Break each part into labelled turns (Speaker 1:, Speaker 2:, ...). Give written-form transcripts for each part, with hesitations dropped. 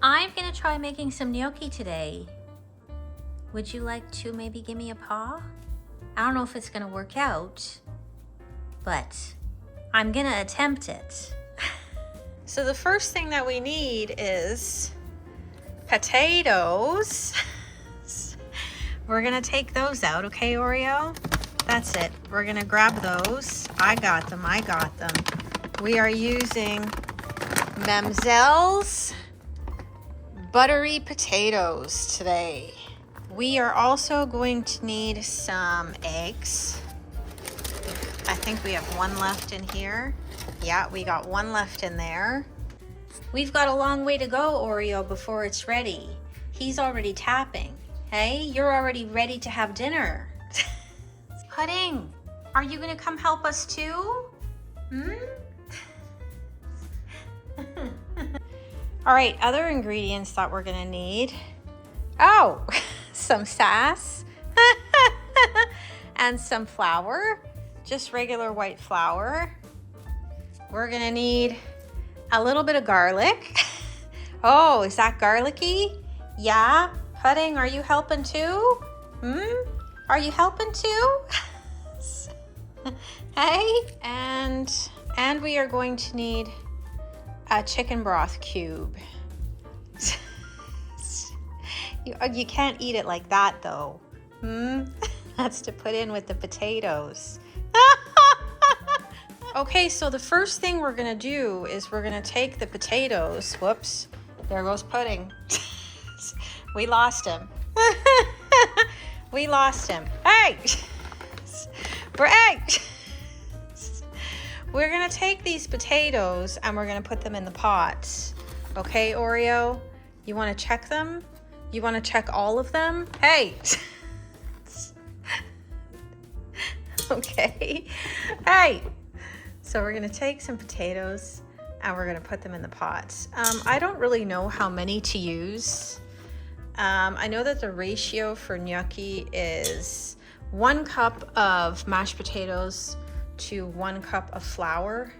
Speaker 1: I'm gonna try making some gnocchi today. Would you like to maybe give me a paw? I don't know if it's gonna work out, but I'm gonna attempt it. So the first thing that we need is potatoes. We're gonna take those out, okay, Oreo? That's it. We're gonna grab those. I got them. We are using Mamsel's buttery potatoes today. We are also going to need some eggs. I think we have one left in here. Yeah, we got one left in there. We've got a long way to go, Oreo, before it's ready. He's already tapping. Hey, you're already ready to have dinner. Pudding, are you gonna come help us too? All right, other ingredients that we're gonna need. Oh, some sass and some flour, just regular white flour. We're gonna need a little bit of garlic. Oh, is that garlicky? Yeah, Pudding, are you helping too? Are you helping too? Hey, and we are going to need a chicken broth cube. You can't eat it like that though. That's to put in with the potatoes. Okay, so the first thing we're gonna do is we're gonna take the potatoes. Whoops, there goes Pudding. We lost him. We lost him. Hey! We're gonna take these potatoes and we're gonna put them in the pot. Okay, Oreo? You wanna check them? You wanna check all of them? Hey! Okay. Hey! So we're gonna take some potatoes and we're gonna put them in the pot. I don't really know how many to use. I know that the ratio for gnocchi is 1 cup of mashed potatoes to 1 cup of flour.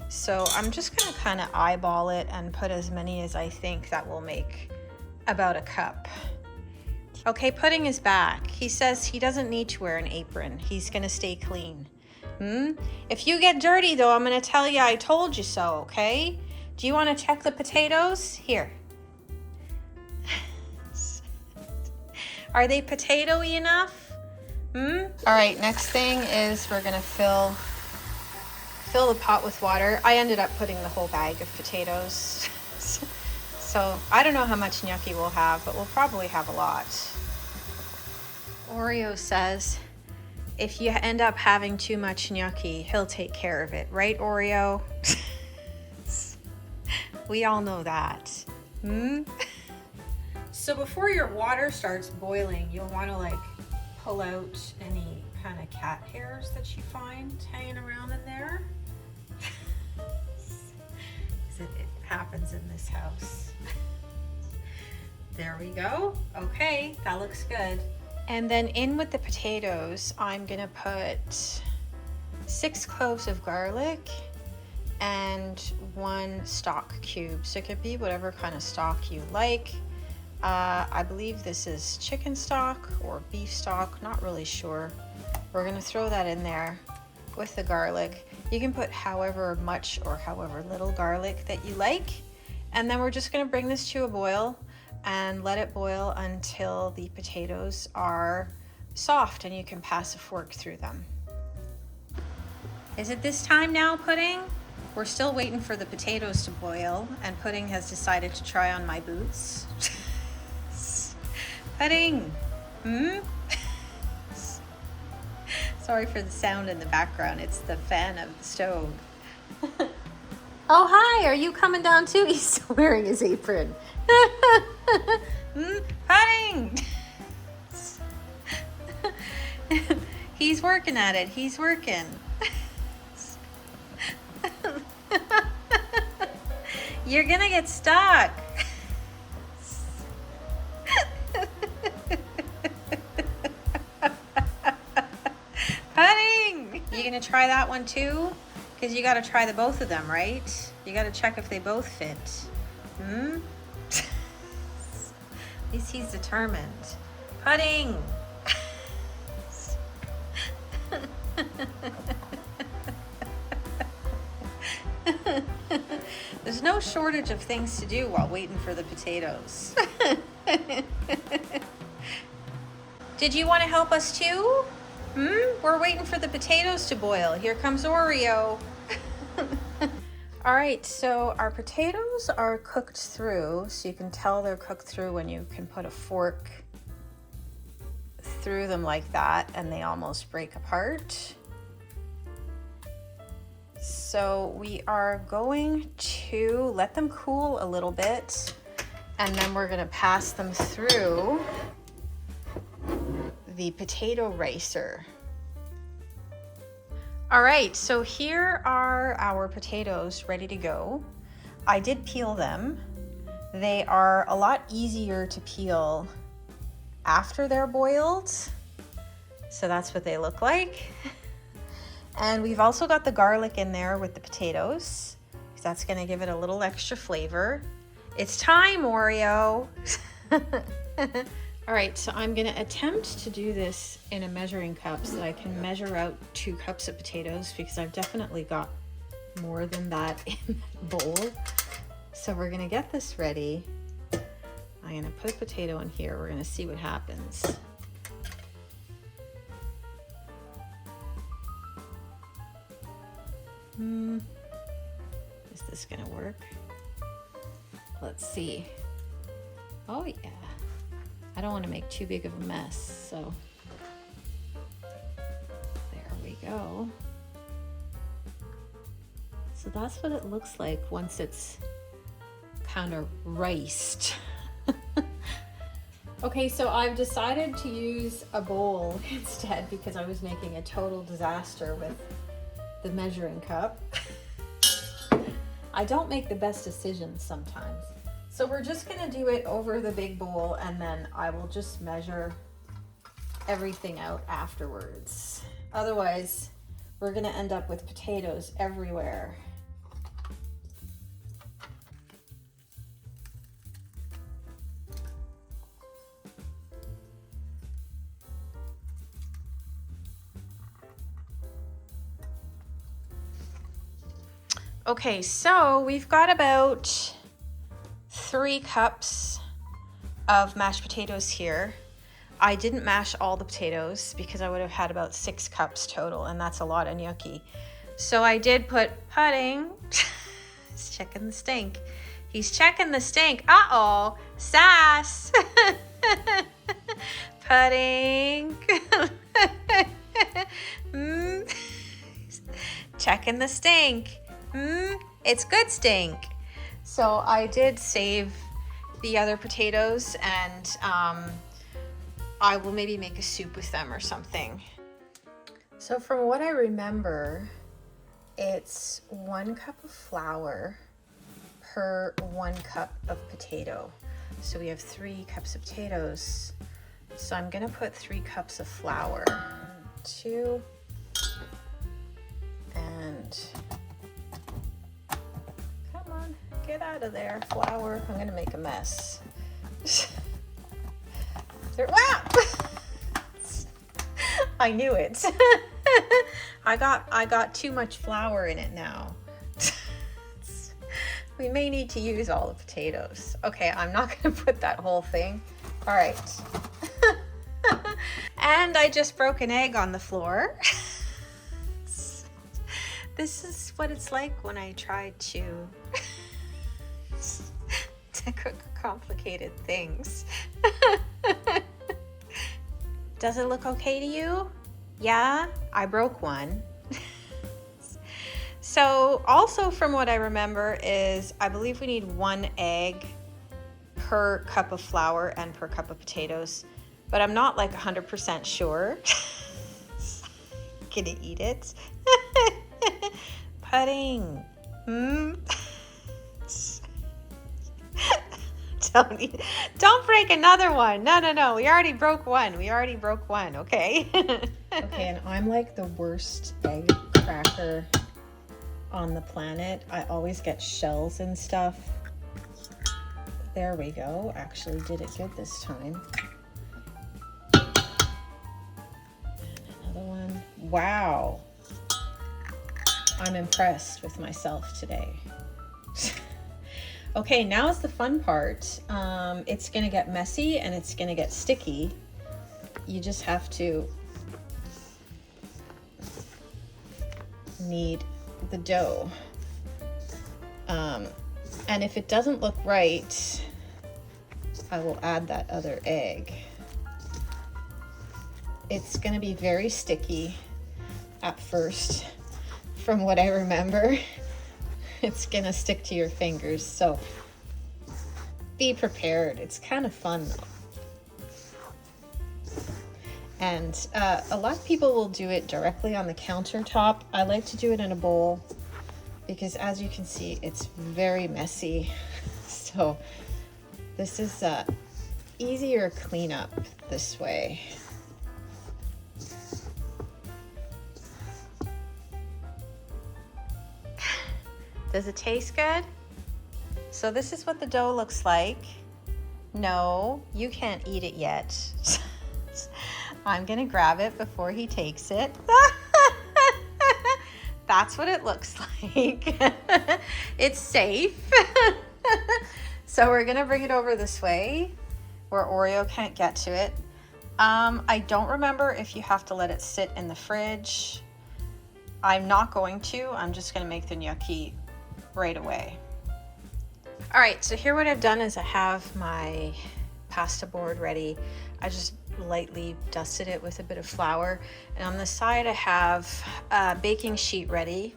Speaker 1: So I'm just gonna kind of eyeball it and put as many as I think that will make about a cup. Okay, Pudding is back. He says he doesn't need to wear an apron. He's gonna stay clean. If you get dirty though, I'm gonna tell you I told you so, okay? Do you wanna check the potatoes? Here. Are they potato-y enough? All right, next thing is we're gonna fill the pot with water. I ended up putting the whole bag of potatoes. So I don't know how much gnocchi we'll have, but we'll probably have a lot. Oreo says, if you end up having too much gnocchi, he'll take care of it. Right, Oreo? We all know that. So before your water starts boiling, you'll want to like pull out any kind of cat hairs that you find hanging around in there. It happens in this house. There we go. Okay, that looks good. And then in with the potatoes, I'm gonna put 6 cloves of garlic and 1 stock cube. So it could be whatever kind of stock you like. I believe this is chicken stock or beef stock, not really sure. We're gonna throw that in there with the garlic. You can put however much or however little garlic that you like. And then we're just gonna bring this to a boil and let it boil until the potatoes are soft and you can pass a fork through them. Is it this time now, Pudding? We're still waiting for the potatoes to boil and Pudding has decided to try on my boots. Pudding, Sorry for the sound in the background. It's the fan of the stove. Oh, hi, are you coming down too? He's still wearing his apron. Pudding! He's working at it, he's working. You're gonna get stuck. Pudding! You gonna try that one too? Because you gotta try the both of them, right? You gotta check if they both fit. At least he's determined. Pudding! There's no shortage of things to do while waiting for the potatoes. Did you want to help us too? We're waiting for the potatoes to boil. Here comes Oreo. All right, so our potatoes are cooked through, so you can tell they're cooked through when you can put a fork through them like that and they almost break apart. So we are going to let them cool a little bit and then we're gonna pass them through the potato ricer. All right, so here are our potatoes ready to go. I did peel them. They are a lot easier to peel after they're boiled. So that's what they look like. And we've also got the garlic in there with the potatoes. That's gonna give it a little extra flavor. It's time, Oreo. All right, so I'm gonna attempt to do this in a measuring cup so that I can measure out 2 cups of potatoes because I've definitely got more than that in the bowl. So we're gonna get this ready. I'm gonna put a potato in here. We're gonna see what happens. Is this gonna work? Let's see. Oh yeah. I don't want to make too big of a mess, so there we go. So that's what it looks like once it's kind of riced. Okay, so I've decided to use a bowl instead because I was making a total disaster with the measuring cup. I don't make the best decisions sometimes. So we're just gonna do it over the big bowl and then I will just measure everything out afterwards. Otherwise, we're gonna end up with potatoes everywhere. Okay, so we've got about 3 cups of mashed potatoes here. I didn't mash all the potatoes because I would have had about 6 cups total, and that's a lot of gnocchi. So I did put pudding. He's checking the stink. He's checking the stink. Uh-oh, sass. Pudding. Checking the stink. It's good stink. So I did save the other potatoes and I will maybe make a soup with them or something. So from what I remember, it's 1 cup of flour per 1 cup of potato. So we have 3 cups of potatoes. So I'm gonna put 3 cups of flour. 2 and come on, get out of there, flour. I'm gonna make a mess. Wow! I knew it. I got too much flour in it now. We may need to use all the potatoes. Okay, I'm not gonna put that whole thing. All right. And I just broke an egg on the floor. This is what it's like when I try to cook complicated things. Does it look okay to you? Yeah, I broke one. So also from what I remember is I believe we need 1 egg per cup of flour and per cup of potatoes, but I'm not like 100% sure. Gonna eat it. Pudding. Don't break another one. No. We already broke one. Okay. Okay, and I'm like the worst egg cracker on the planet. I always get shells and stuff. There we go. Actually did it good this time. Another one. Wow. I'm impressed with myself today. Okay, now is the fun part. It's gonna get messy and it's gonna get sticky. You just have to knead the dough. And if it doesn't look right, I will add that other egg. It's gonna be very sticky at first, from what I remember. It's gonna stick to your fingers, so be prepared. It's kind of fun though. And a lot of people will do it directly on the countertop. I like to do it in a bowl because, as you can see, it's very messy. So this is easier cleanup this way. Does it taste good? So this is what the dough looks like. No, you can't eat it yet. I'm gonna grab it before he takes it. That's what it looks like. It's safe. So we're gonna bring it over this way where Oreo can't get to it. I don't remember if you have to let it sit in the fridge. I'm not going to. I'm just gonna make the gnocchi right away. All right, so here what I've done is I have my pasta board ready. I just lightly dusted it with a bit of flour, and on the side I have a baking sheet ready.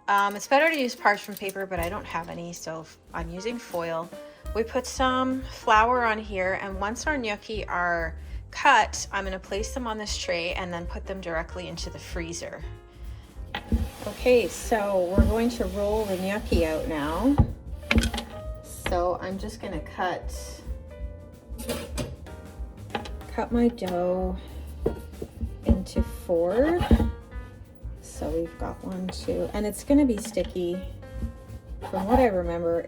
Speaker 1: It's better to use parchment paper, but I don't have any, so I'm using foil. We put some flour on here, and once our gnocchi are cut, I'm going to place them on this tray and then put them directly into the freezer. Okay, so we're going to roll the gnocchi out now. So I'm just going to cut my dough into 4. So we've got 1, 2, and it's going to be sticky. From what I remember,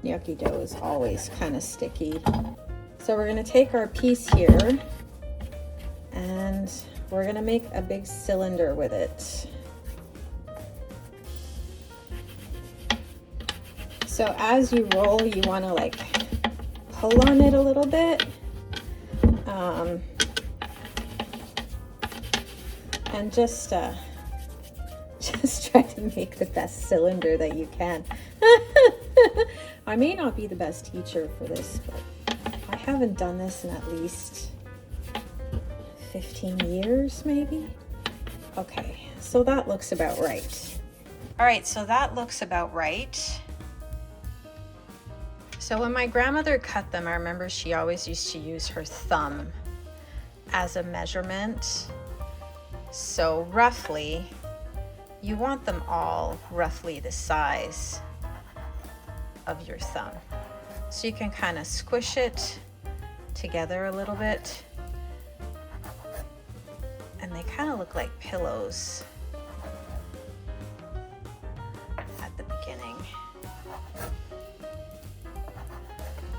Speaker 1: gnocchi dough is always kind of sticky. So we're going to take our piece here and we're going to make a big cylinder with it. So as you roll, you want to like pull on it a little bit. And just try to make the best cylinder that you can. I may not be the best teacher for this, but I haven't done this in at least 15 years, maybe. Okay, so that looks about right. All right, so that looks about right. So when my grandmother cut them, I remember she always used to use her thumb as a measurement. So roughly, you want them all roughly the size of your thumb. So you can kind of squish it together a little bit. And they kind of look like pillows at the beginning.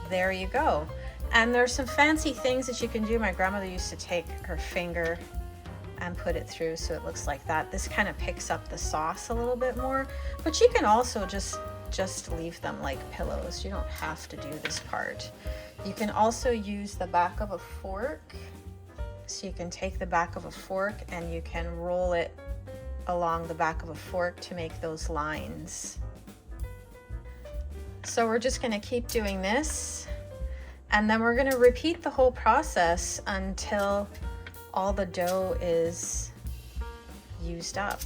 Speaker 1: There you go. And there's some fancy things that you can do. My grandmother used to take her finger and put it through so it looks like that. This kind of picks up the sauce a little bit more, but you can also just leave them like pillows. You don't have to do this part. You can also use the back of a fork. So you can take the back of a fork and you can roll it along the back of a fork to make those lines. So we're just going to keep doing this, and then we're going to repeat the whole process until all the dough is used up.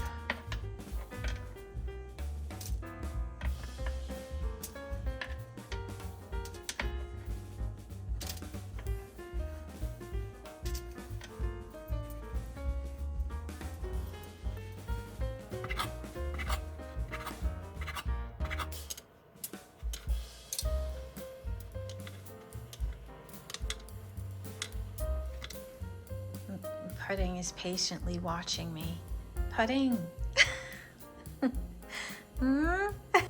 Speaker 1: Pudding is patiently watching me. Pudding.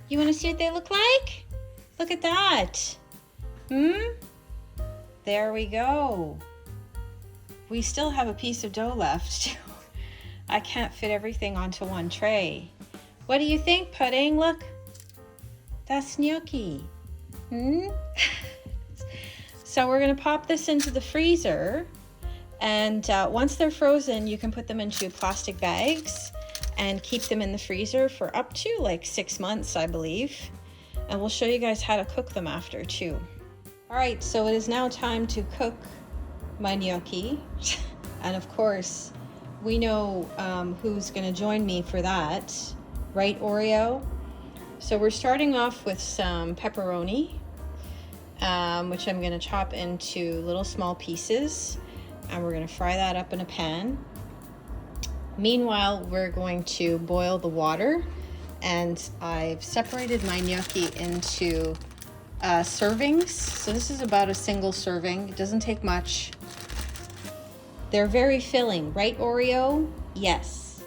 Speaker 1: You want to see what they look like? Look at that. There we go. We still have a piece of dough left. I can't fit everything onto one tray. What do you think, Pudding? Look, that's gnocchi. So we're gonna pop this into the freezer, and once they're frozen, you can put them into plastic bags and keep them in the freezer for up to like 6 months, I believe. And we'll show you guys how to cook them after too. All right, so it is now time to cook my gnocchi. And of course, we know who's gonna join me for that, right, Oreo? So we're starting off with some pepperoni, which I'm gonna chop into little small pieces, and we're gonna fry that up in a pan. Meanwhile, we're going to boil the water, and I've separated my gnocchi into servings. So this is about a single serving. It doesn't take much. They're very filling, right, Oreo? Yes.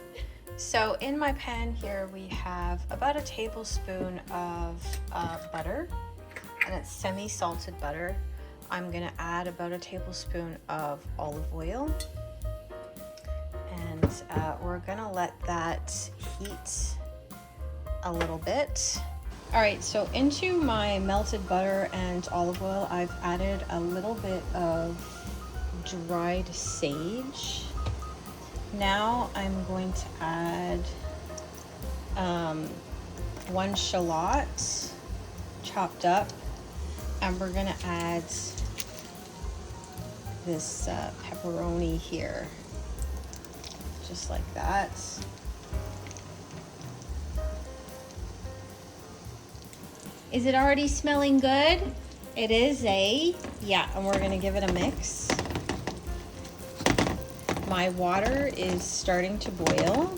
Speaker 1: So in my pan here, we have about a tablespoon of butter, and it's semi-salted butter. I'm gonna add about a tablespoon of olive oil, and we're gonna let that heat a little bit. All right, so into my melted butter and olive oil, I've added a little bit of dried sage. Now I'm going to add 1 shallot chopped up, and we're gonna add this pepperoni here, just like that. Is it already smelling good? It is, eh? Yeah, and we're gonna give it a mix. My water is starting to boil.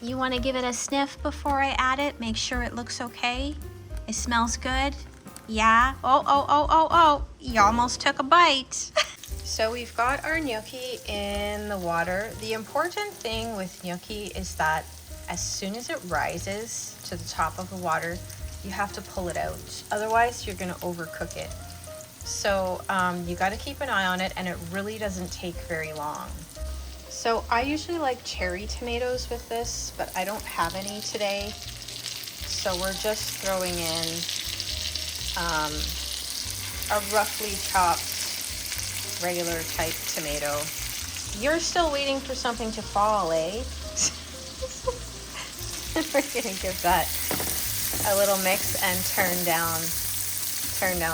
Speaker 1: You want to give it a sniff before I add it? Make sure it looks okay. It smells good. Yeah. Oh. You almost took a bite. So we've got our gnocchi in the water. The important thing with gnocchi is that as soon as it rises to the top of the water, you have to pull it out. Otherwise, you're gonna overcook it. So you gotta keep an eye on it, and it really doesn't take very long. So I usually like cherry tomatoes with this, but I don't have any today. So we're just throwing in a roughly chopped regular type tomato. You're still waiting for something to fall, eh? We're gonna give that a little mix and turn down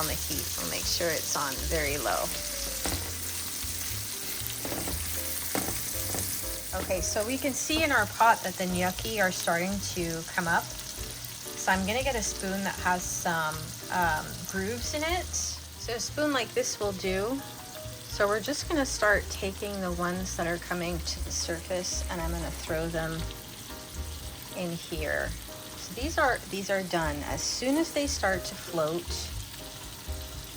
Speaker 1: the heat. We'll make sure it's on very low. Okay, so we can see in our pot that the gnocchi are starting to come up. So I'm gonna get a spoon that has some grooves in it. So a spoon like this will do. So we're just gonna start taking the ones that are coming to the surface, and I'm gonna throw them in here. So these are done. As soon as they start to float,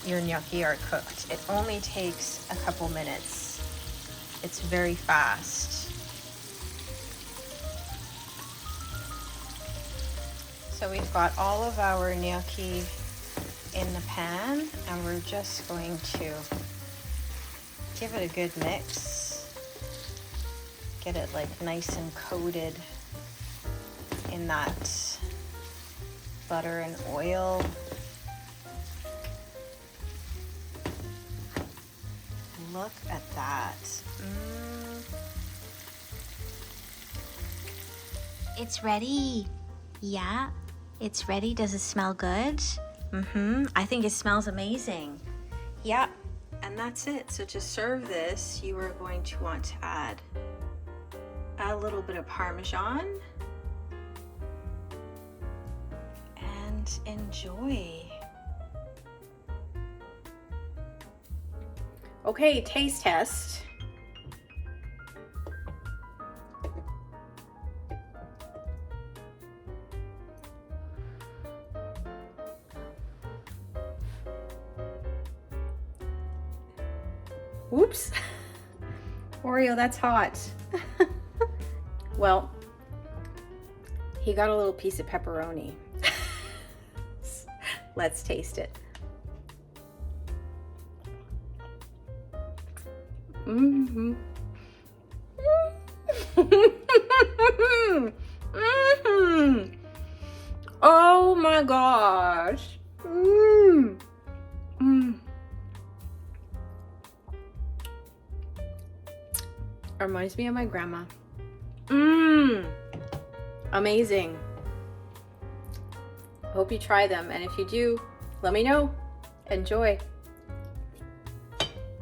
Speaker 1: your gnocchi are cooked. It only takes a couple minutes. It's very fast. So we've got all of our gnocchi in the pan, and we're just going to give it a good mix. Get it like nice and coated in that butter and oil. Look at that. It's ready. Yeah, it's ready. Does it smell good? I think it smells amazing. Yeah, and that's it. So to serve this, you are going to want to add a little bit of Parmesan and enjoy. Okay, taste test. Whoops. Oreo, that's hot. Well, he got a little piece of pepperoni. Let's taste it. Mm-hmm. Mm-hmm. Oh my gosh. Mm. Mm. Reminds me of my grandma. Mmm. Amazing. Hope you try them, and if you do, let me know. Enjoy.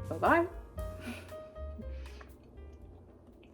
Speaker 1: Bye-bye.